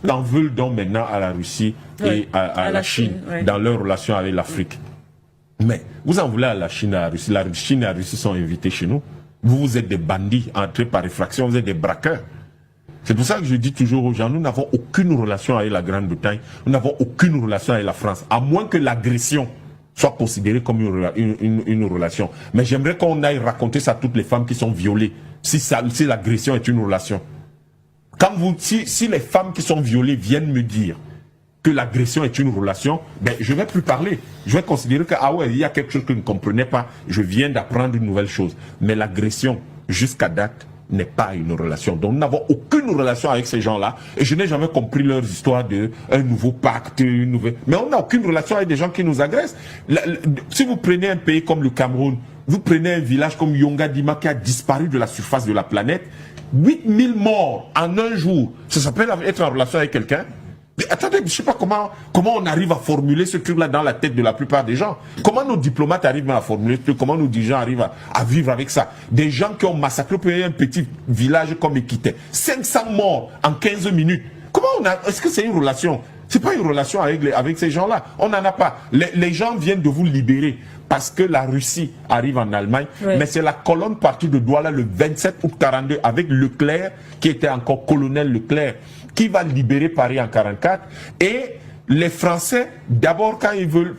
Qu'en veulent donc maintenant à la Russie et à la Chine dans leur relation avec l'Afrique? Mais vous en voulez à la Chine et à la Russie. La Chine et la Russie sont invités chez nous. Vous êtes des bandits entrés par effraction, vous êtes des braqueurs. C'est pour ça que je dis toujours aux gens, nous n'avons aucune relation avec la Grande-Bretagne, nous n'avons aucune relation avec la France, à moins que l'agression soit considérée comme une relation. Mais j'aimerais qu'on aille raconter ça à toutes les femmes qui sont violées, si l'agression est une relation. Si les femmes qui sont violées viennent me dire que l'agression est une relation, ben, je ne vais plus parler. Je vais considérer que, ah ouais, il y a quelque chose que je ne comprenais pas, je viens d'apprendre une nouvelle chose. Mais l'agression, jusqu'à date, n'est pas une relation. Donc nous n'avons aucune relation avec ces gens-là. Et je n'ai jamais compris leurs histoires de un nouveau pacte, une nouvelle... Mais on n'a aucune relation avec des gens qui nous agressent. Si vous prenez un pays comme le Cameroun, vous prenez un village comme Yonga-Dima qui a disparu de la surface de la planète, 8000 morts en un jour, ça s'appelle être en relation avec quelqu'un? Mais attendez, je ne sais pas comment on arrive à formuler ce truc-là dans la tête de la plupart des gens. Comment nos diplomates arrivent à formuler ce truc? Comment nos dirigeants arrivent à vivre avec ça? Des gens qui ont massacré un petit village comme Ekité. 500 morts en 15 minutes. Est-ce que c'est une relation? C'est pas une relation avec ces gens-là. On n'en a pas. Les gens viennent de vous libérer parce que la Russie arrive en Allemagne. Oui. Mais c'est la colonne partie de Douala le 27 août 42 avec Leclerc, qui était encore colonel Leclerc, qui va libérer Paris en 44. Et les Français, d'abord quand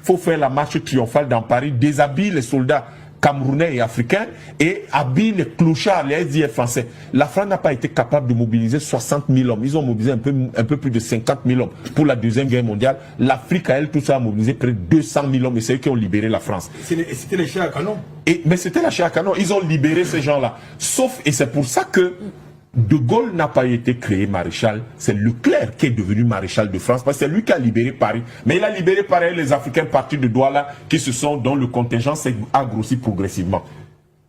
faut faire la marche triomphale dans Paris, déshabillent les soldats camerounais et africains et habillent les clochards, les SDF français. La France n'a pas été capable de mobiliser 60 000 hommes. Ils ont mobilisé un peu plus de 50 000 hommes pour la Deuxième Guerre mondiale. L'Afrique, à elle, tout ça a mobilisé près de 200 000 hommes et c'est eux qui ont libéré la France. C'était les chars à canon. Mais c'était la chair à canon. Ils ont libéré ces gens-là. Sauf, et c'est pour ça que De Gaulle n'a pas été créé maréchal, c'est Leclerc qui est devenu maréchal de France, parce que c'est lui qui a libéré Paris. Mais il a libéré Paris, les Africains partis de Douala, dont le contingent a grossi progressivement.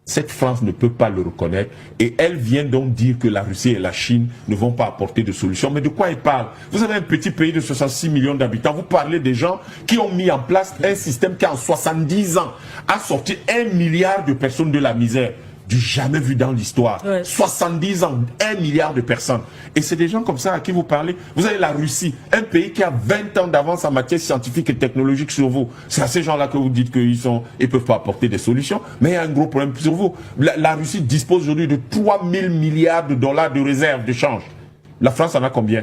Cette France ne peut pas le reconnaître et elle vient donc dire que la Russie et la Chine ne vont pas apporter de solution. Mais de quoi elle parle? Vous avez un petit pays de 66 millions d'habitants, vous parlez des gens qui ont mis en place un système qui en 70 ans a sorti 1 milliard de personnes de la misère. Du jamais vu dans l'histoire. Ouais. 70 ans, 1 milliard de personnes. Et c'est des gens comme ça à qui vous parlez. Vous avez la Russie, un pays qui a 20 ans d'avance en matière scientifique et technologique sur vous. C'est à ces gens-là que vous dites qu'ils ne peuvent pas apporter des solutions. Mais il y a un gros problème sur vous. La Russie dispose aujourd'hui de 3 000 milliards de dollars de réserves de change. La France en a combien?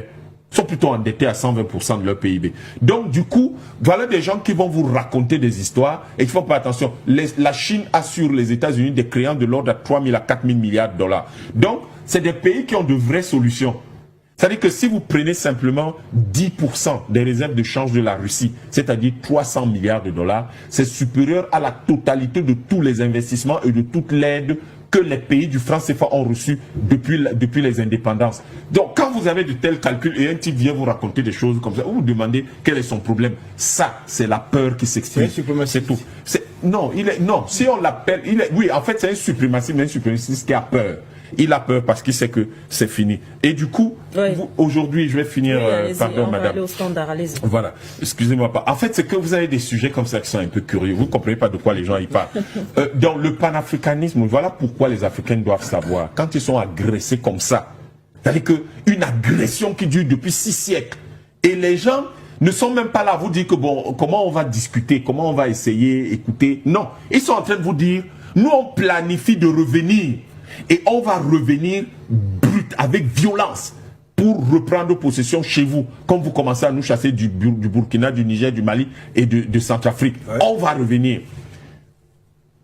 Ils sont plutôt endettés à 120% de leur PIB. Donc du coup, voilà des gens qui vont vous raconter des histoires et il faut pas attention. La Chine assure les États-Unis des créances de l'ordre de 3 000 à 4 000 milliards de dollars. Donc, c'est des pays qui ont de vraies solutions. C'est-à-dire que si vous prenez simplement 10% des réserves de change de la Russie, c'est-à-dire 300 milliards de dollars, c'est supérieur à la totalité de tous les investissements et de toute l'aide que les pays du franc CFA ont reçu depuis les indépendances. Donc, quand vous avez de tels calculs et un type vient vous raconter des choses comme ça, vous vous demandez quel est son problème. Ça, c'est la peur qui s'exprime. C'est tout. Non, si on l'appelle, oui, en fait, c'est un suprémaciste, mais un suprémaciste qui a peur. Il a peur parce qu'il sait que c'est fini. Et du coup, aujourd'hui, je vais finir, pardon, madame. Aller au standard, allez-y. Voilà, excusez-moi pas. En fait, c'est que vous avez des sujets comme ça qui sont un peu curieux. Vous ne comprenez pas de quoi les gens y parlent. Dans le panafricanisme, voilà pourquoi les Africains doivent savoir. Quand ils sont agressés comme ça, c'est-à-dire qu'une agression qui dure depuis 6 siècles, et les gens ne sont même pas là à vous dire que bon, comment on va discuter, comment on va essayer, écouter. Non, ils sont en train de vous dire, nous on planifie de revenir. Et on va revenir brut, avec violence, pour reprendre possession chez vous, comme vous commencez à nous chasser du Burkina, du Niger, du Mali et de Centrafrique. Ouais. On va revenir.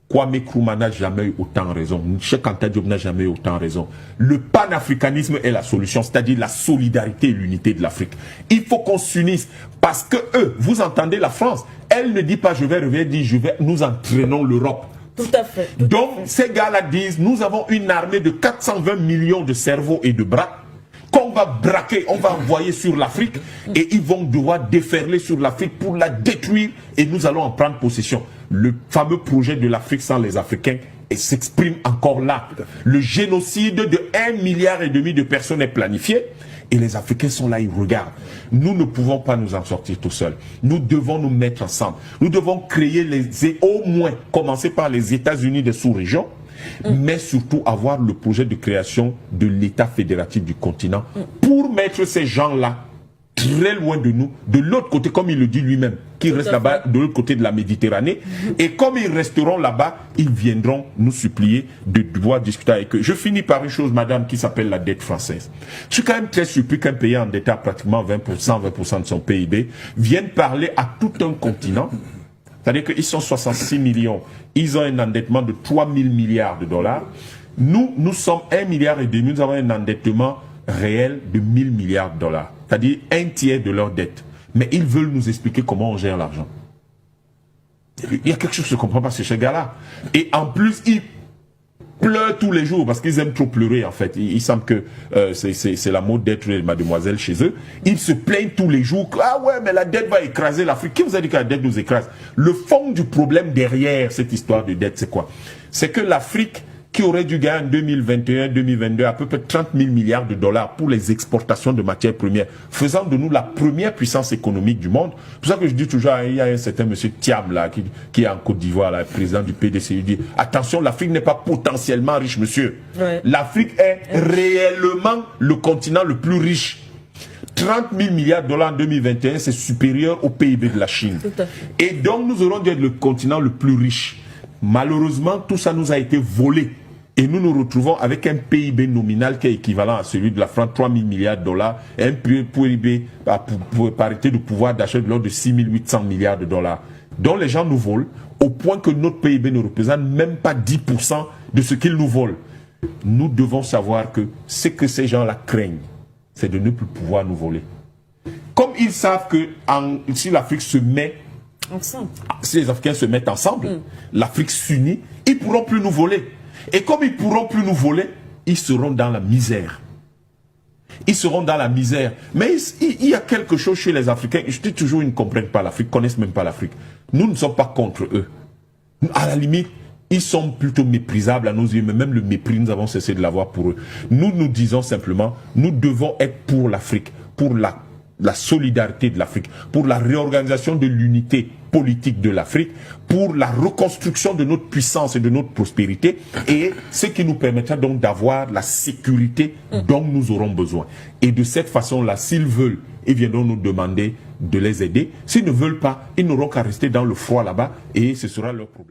Kwame Nkrumah n'a jamais eu autant raison. Cheikh Anta Diop n'a jamais eu autant raison. Le panafricanisme est la solution, c'est-à-dire la solidarité et l'unité de l'Afrique. Il faut qu'on s'unisse parce que eux, vous entendez la France, elle ne dit pas je vais revenir, elle dit nous entraînons l'Europe. Tout à fait. Donc, ces gars-là disent, nous avons une armée de 420 millions de cerveaux et de bras qu'on va braquer, on va envoyer sur l'Afrique et ils vont devoir déferler sur l'Afrique pour la détruire et nous allons en prendre possession. Le fameux projet de l'Afrique sans les Africains s'exprime encore là. Le génocide de 1,5 milliard de personnes est planifié. Et les Africains sont là, ils regardent. Nous ne pouvons pas nous en sortir tout seuls. Nous devons nous mettre ensemble. Nous devons créer au moins, commencer par les États-Unis des sous-régions, mais surtout avoir le projet de création de l'État fédératif du continent pour mettre ces gens-là très loin de nous, de l'autre côté, comme il le dit lui-même, qui reste là-bas, de l'autre côté de la Méditerranée. Et comme ils resteront là-bas, ils viendront nous supplier de devoir discuter avec eux. Je finis par une chose, madame, qui s'appelle la dette française. Je suis quand même très surpris qu'un pays endetté à pratiquement 20% de son PIB vienne parler à tout un continent. C'est-à-dire qu'ils sont 66 millions. Ils ont un endettement de 3 000 milliards de dollars. Nous sommes 1,5 milliard. Nous avons un endettement réel de 1 000 milliards de dollars. C'est-à-dire un tiers de leur dette. Mais ils veulent nous expliquer comment on gère l'argent. Il y a quelque chose que je ne comprends pas chez ces gars-là. Et en plus, ils pleurent tous les jours parce qu'ils aiment trop pleurer en fait. Il semble que c'est la mode d'être mademoiselle chez eux. Ils se plaignent tous les jours. Ah ouais, mais la dette va écraser l'Afrique. Qui vous a dit que la dette nous écrase? Le fond du problème derrière cette histoire de dette, c'est quoi? C'est que l'Afrique, qui aurait dû gagner en 2021-2022 à peu près 30 000 milliards de dollars pour les exportations de matières premières, faisant de nous la première puissance économique du monde. C'est pour ça que je dis toujours, il y a un certain monsieur Thiam là, qui est en Côte d'Ivoire, le président du PDC, il dit, attention, l'Afrique n'est pas potentiellement riche, monsieur. Ouais. L'Afrique est réellement le continent le plus riche. 30 000 milliards de dollars en 2021, c'est supérieur au PIB de la Chine. Et donc, nous aurons dû être le continent le plus riche. Malheureusement, tout ça nous a été volé. Et nous nous retrouvons avec un PIB nominal qui est équivalent à celui de la France, 3 000 milliards de dollars, et un PIB pour parité de pouvoir d'achat de l'ordre de 6 800 milliards de dollars, dont les gens nous volent, au point que notre PIB ne représente même pas 10% de ce qu'ils nous volent. Nous devons savoir que ce que ces gens-là craignent, c'est de ne plus pouvoir nous voler. Comme ils savent que si l'Afrique se met ensemble, si les Africains se mettent ensemble, l'Afrique s'unit, ils ne pourront plus nous voler. Et comme ils ne pourront plus nous voler, ils seront dans la misère. Ils seront dans la misère. Mais il y a quelque chose chez les Africains. Je dis toujours, ils ne comprennent pas l'Afrique, ils ne connaissent même pas l'Afrique. Nous ne sommes pas contre eux. À la limite, ils sont plutôt méprisables à nos yeux, mais même le mépris, nous avons cessé de l'avoir pour eux. Nous nous disons simplement, nous devons être pour l'Afrique, pour la solidarité de l'Afrique, pour la réorganisation de l'unité politique de l'Afrique, pour la reconstruction de notre puissance et de notre prospérité, et ce qui nous permettra donc d'avoir la sécurité dont nous aurons besoin. Et de cette façon-là, s'ils veulent, ils viendront nous demander de les aider. S'ils ne veulent pas, ils n'auront qu'à rester dans le froid là-bas, et ce sera leur problème.